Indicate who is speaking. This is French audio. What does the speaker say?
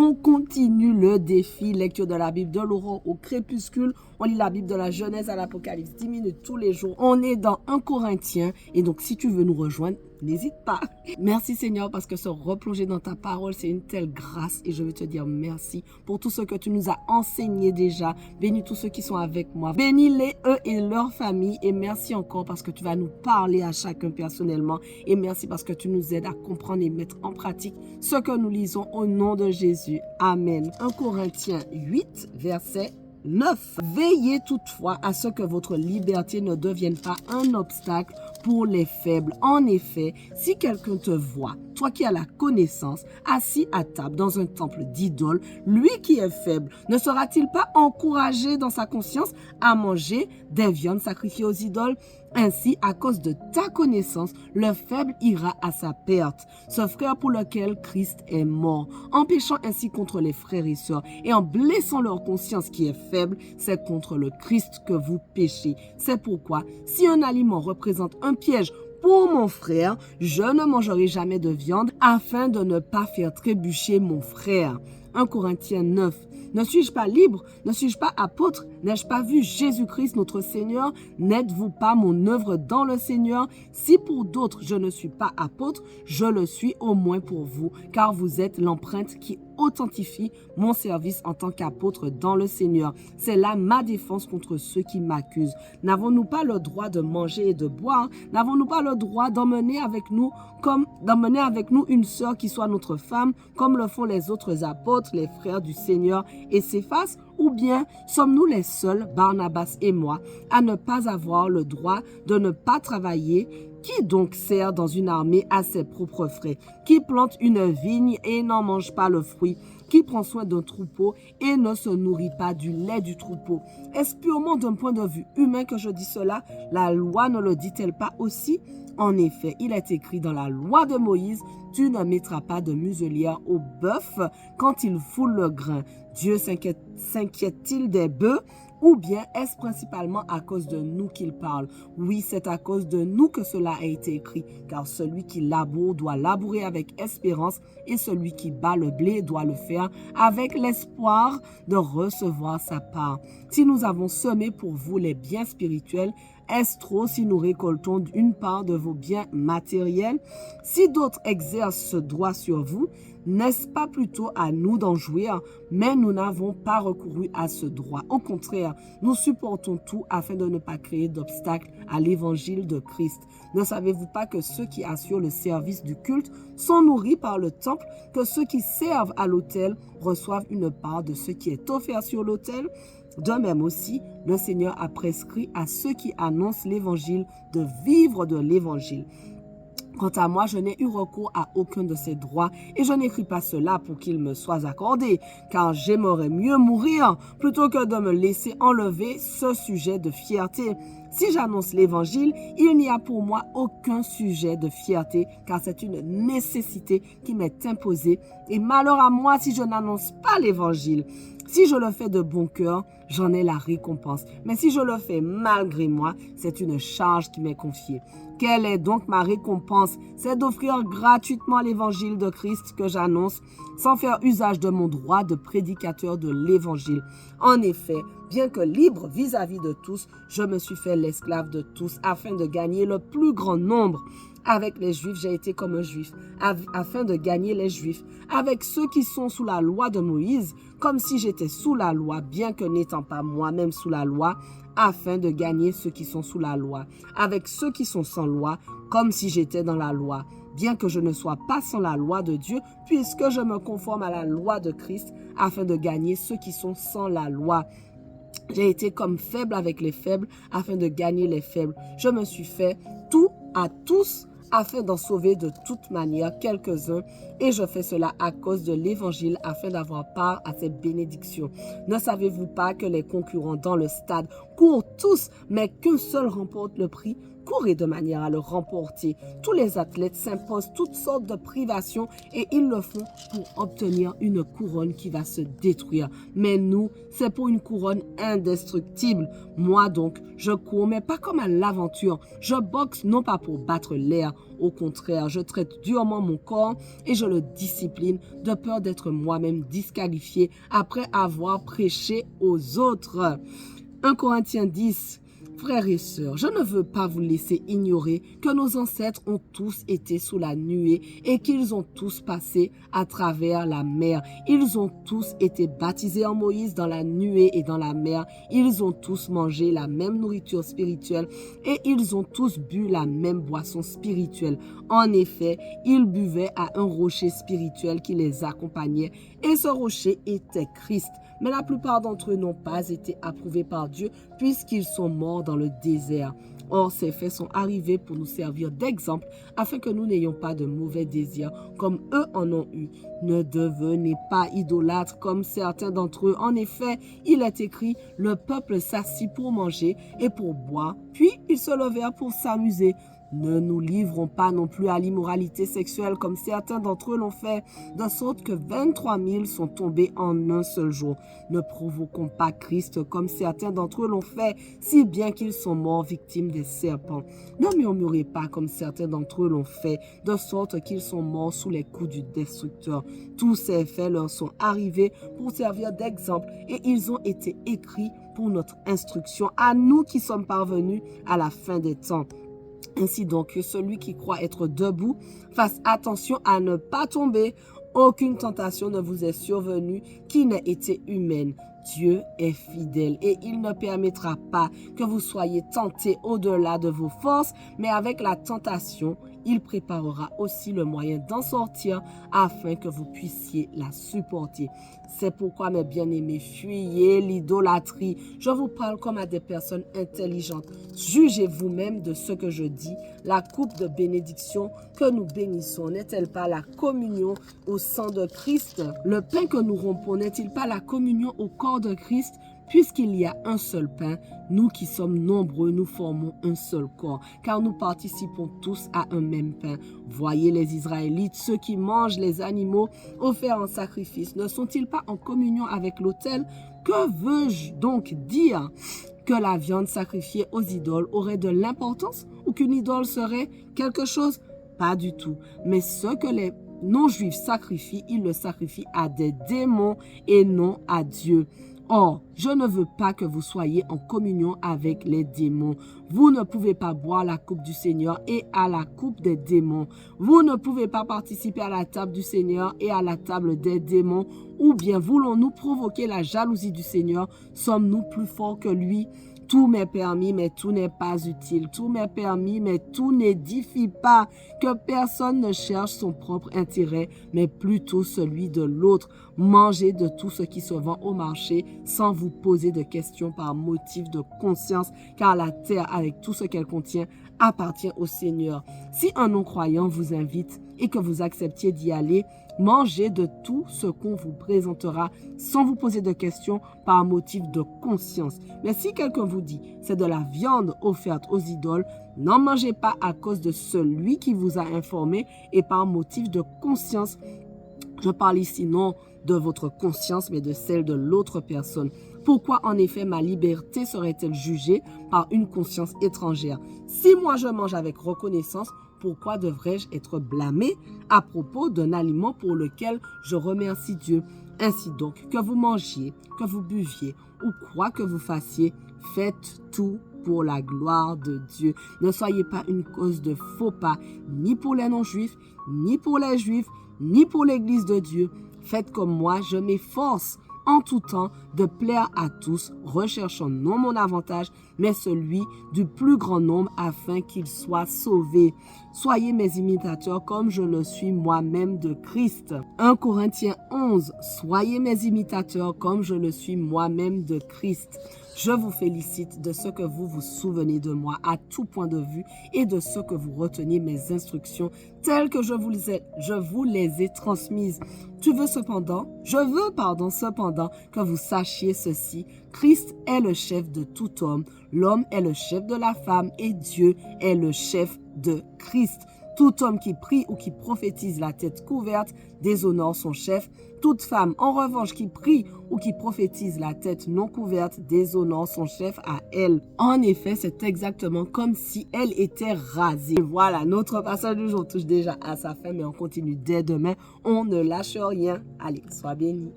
Speaker 1: On continue le défi, lecture de la Bible de l'aurore au crépuscule. On lit la Bible de la Genèse à l'Apocalypse 10 minutes tous les jours. On est dans 1 Corinthiens et donc si tu veux nous rejoindre, n'hésite pas. Merci Seigneur parce que se replonger dans ta parole, c'est une telle grâce et je veux te dire merci pour tout ce que tu nous as enseigné déjà. Bénis tous ceux qui sont avec moi. Bénis-les, eux et leurs familles et merci encore parce que tu vas nous parler à chacun personnellement et merci parce que tu nous aides à comprendre et mettre en pratique ce que nous lisons au nom de Jésus. Amen. 1 Corinthiens 8, verset 9. Veillez toutefois à ce que votre liberté ne devienne pas un obstacle pour les faibles. En effet, si quelqu'un te voit, toi qui as la connaissance, assis à table dans un temple d'idole, lui qui est faible, ne sera-t-il pas encouragé dans sa conscience à manger des viandes sacrifiées aux idoles? Ainsi, à cause de ta connaissance, le faible ira à sa perte, ce frère pour lequel Christ est mort. En péchant ainsi contre les frères et sœurs et en blessant leur conscience qui est faible, c'est contre le Christ que vous péchez. C'est pourquoi, si un aliment représente un piège pour mon frère, je ne mangerai jamais de viande afin de ne pas faire trébucher mon frère. 1 Corinthiens 9. Ne suis-je pas libre? Ne suis-je pas apôtre? N'ai-je pas vu Jésus-Christ notre Seigneur? N'êtes-vous pas mon œuvre dans le Seigneur? Si pour d'autres je ne suis pas apôtre, je le suis au moins pour vous, car vous êtes l'empreinte qui authentifie mon service en tant qu'apôtre dans le Seigneur. C'est là ma défense contre ceux qui m'accusent. N'avons-nous pas le droit de manger et de boire? N'avons-nous pas le droit d'emmener avec nous une sœur qui soit notre femme, comme le font les autres apôtres, les frères du Seigneur et Céphas? Ou bien sommes-nous les seuls, Barnabas et moi, à ne pas avoir le droit de ne pas travailler? Qui donc sert dans une armée à ses propres frais? Qui plante une vigne et n'en mange pas le fruit? Qui prend soin d'un troupeau et ne se nourrit pas du lait du troupeau? Est-ce purement d'un point de vue humain que je dis cela? La loi ne le dit-elle pas aussi? En effet, il est écrit dans la loi de Moïse, tu ne mettras pas de muselière au bœuf quand il foule le grain. Dieu s'inquiète-t-il des bœufs? Ou bien est-ce principalement à cause de nous qu'il parle? Oui, c'est à cause de nous que cela a été écrit, car celui qui laboure doit labourer avec espérance et celui qui bat le blé doit le faire avec l'espoir de recevoir sa part. Si nous avons semé pour vous les biens spirituels, est-ce trop si nous récoltons une part de vos biens matériels? Si d'autres exercent ce droit sur vous, n'est-ce pas plutôt à nous d'en jouir? Mais nous n'avons pas recouru à ce droit. Au contraire, nous supportons tout afin de ne pas créer d'obstacles à l'évangile de Christ. Ne savez-vous pas que ceux qui assurent le service du culte sont nourris par le temple, que ceux qui servent à l'autel reçoivent une part de ce qui est offert sur l'autel? De même aussi, le Seigneur a prescrit à ceux qui annoncent l'évangile de vivre de l'évangile. Quant à moi, je n'ai eu recours à aucun de ces droits et je n'écris pas cela pour qu'il me soit accordé, car j'aimerais mieux mourir plutôt que de me laisser enlever ce sujet de fierté. Si j'annonce l'évangile, il n'y a pour moi aucun sujet de fierté, car c'est une nécessité qui m'est imposée. Et malheur à moi si je n'annonce pas l'évangile. Si je le fais de bon cœur, j'en ai la récompense. Mais si je le fais malgré moi, c'est une charge qui m'est confiée. Quelle est donc ma récompense? C'est d'offrir gratuitement l'évangile de Christ que j'annonce, sans faire usage de mon droit de prédicateur de l'évangile. En effet, bien que libre vis-à-vis de tous, je me suis fait l'esclave de tous afin de gagner le plus grand nombre. Avec les Juifs, j'ai été comme un Juif, afin de gagner les Juifs. Avec ceux qui sont sous la loi de Moïse, comme si j'étais sous la loi, bien que n'étant pas moi-même sous la loi, afin de gagner ceux qui sont sous la loi. Avec ceux qui sont sans loi, comme si j'étais dans la loi, bien que je ne sois pas sans la loi de Dieu, puisque je me conforme à la loi de Christ, afin de gagner ceux qui sont sans la loi. J'ai été comme faible avec les faibles, afin de gagner les faibles. Je me suis fait tout à tous, afin d'en sauver de toute manière quelques-uns, et je fais cela à cause de l'évangile afin d'avoir part à ces bénédictions. Ne savez-vous pas que les concurrents dans le stade courent tous, mais qu'un seul remporte le prix? courez de manière à le remporter. Tous les athlètes s'imposent toutes sortes de privations et ils le font pour obtenir une couronne qui va se détruire. Mais nous, c'est pour une couronne indestructible. Moi donc, je cours, mais pas comme à l'aventure. Je boxe non pas pour battre l'air. Au contraire, je traite durement mon corps et je le discipline de peur d'être moi-même disqualifié après avoir prêché aux autres. 1 Corinthiens 10. Frères et sœurs, je ne veux pas vous laisser ignorer que nos ancêtres ont tous été sous la nuée et qu'ils ont tous passé à travers la mer. Ils ont tous été baptisés en Moïse dans la nuée et dans la mer. Ils ont tous mangé la même nourriture spirituelle et ils ont tous bu la même boisson spirituelle. En effet, ils buvaient à un rocher spirituel qui les accompagnait et ce rocher était Christ. Mais la plupart d'entre eux n'ont pas été approuvés par Dieu puisqu'ils sont morts dans le désert. Or, ces faits sont arrivés pour nous servir d'exemple afin que nous n'ayons pas de mauvais désirs comme eux en ont eu. Ne devenez pas idolâtres comme certains d'entre eux. En effet, il est écrit, le peuple s'assit pour manger et pour boire, puis ils se levèrent pour s'amuser. Ne nous livrons pas non plus à l'immoralité sexuelle comme certains d'entre eux l'ont fait, de sorte que 23 000 sont tombés en un seul jour. Ne provoquons pas Christ comme certains d'entre eux l'ont fait, si bien qu'ils sont morts victimes des serpents. Ne murmurez pas comme certains d'entre eux l'ont fait, de sorte qu'ils sont morts sous les coups du destructeur. Tous ces faits leur sont arrivés pour servir d'exemple et ils ont été écrits pour notre instruction, à nous qui sommes parvenus à la fin des temps. Ainsi donc, que celui qui croit être debout fasse attention à ne pas tomber. Aucune tentation ne vous est survenue qui n'ait été humaine. Dieu est fidèle et il ne permettra pas que vous soyez tentés au-delà de vos forces, mais avec la tentation, il préparera aussi le moyen d'en sortir afin que vous puissiez la supporter. C'est pourquoi, mes bien-aimés, fuyez l'idolâtrie. Je vous parle comme à des personnes intelligentes. Jugez vous-même de ce que je dis. La coupe de bénédiction que nous bénissons n'est-elle pas la communion au sang de Christ? Le pain que nous rompons n'est-il pas la communion au corps de Christ? Puisqu'il y a un seul pain, nous qui sommes nombreux, nous formons un seul corps, car nous participons tous à un même pain. Voyez les Israélites, ceux qui mangent les animaux offerts en sacrifice, ne sont-ils pas en communion avec l'autel? Que veux-je donc dire? Que la viande sacrifiée aux idoles aurait de l'importance ou qu'une idole serait quelque chose? Pas du tout. Mais ce que les non-juifs sacrifient, ils le sacrifient à des démons et non à Dieu. Or, je ne veux pas que vous soyez en communion avec les démons. Vous ne pouvez pas boire la coupe du Seigneur et à la coupe des démons. Vous ne pouvez pas participer à la table du Seigneur et à la table des démons. Ou bien voulons-nous provoquer la jalousie du Seigneur? Sommes-nous plus forts que lui? Tout m'est permis, mais tout n'est pas utile. Tout m'est permis, mais tout n'édifie pas. Que personne ne cherche son propre intérêt, mais plutôt celui de l'autre. Mangez de tout ce qui se vend au marché sans vous poser de questions par motif de conscience, car la terre, avec tout ce qu'elle contient, appartient au Seigneur. Si un non-croyant vous invite et que vous acceptiez d'y aller, mangez de tout ce qu'on vous présentera sans vous poser de questions par motif de conscience. Mais si quelqu'un vous dit c'est de la viande offerte aux idoles, n'en mangez pas à cause de celui qui vous a informé et par motif de conscience. Je parle ici non de votre conscience, mais de celle de l'autre personne. Pourquoi en effet ma liberté serait-elle jugée par une conscience étrangère? Si moi je mange avec reconnaissance, pourquoi devrais-je être blâmé à propos d'un aliment pour lequel je remercie Dieu? Ainsi donc, que vous mangiez, que vous buviez ou quoi que vous fassiez, faites tout pour la gloire de Dieu. Ne soyez pas une cause de faux pas, ni pour les non-juifs, ni pour les juifs, ni pour l'Église de Dieu. Faites comme moi, je m'efforce en tout temps de plaire à tous, recherchant non mon avantage, mais celui du plus grand nombre afin qu'ils soient sauvés. Soyez mes imitateurs comme je le suis moi-même de Christ. 1 Corinthiens 11. Soyez mes imitateurs comme je le suis moi-même de Christ. Je vous félicite de ce que vous vous souvenez de moi à tout point de vue et de ce que vous retenez mes instructions telles que je vous les ai transmises. Je veux cependant que vous sachiez ceci. Christ est le chef de tout homme, l'homme est le chef de la femme et Dieu est le chef de Christ. Tout homme qui prie ou qui prophétise la tête couverte déshonore son chef. Toute femme, en revanche, qui prie ou qui prophétise la tête non couverte déshonore son chef à elle. En effet, c'est exactement comme si elle était rasée. Voilà, notre passage du jour touche déjà à sa fin, mais on continue dès demain. On ne lâche rien. Allez, sois bénis.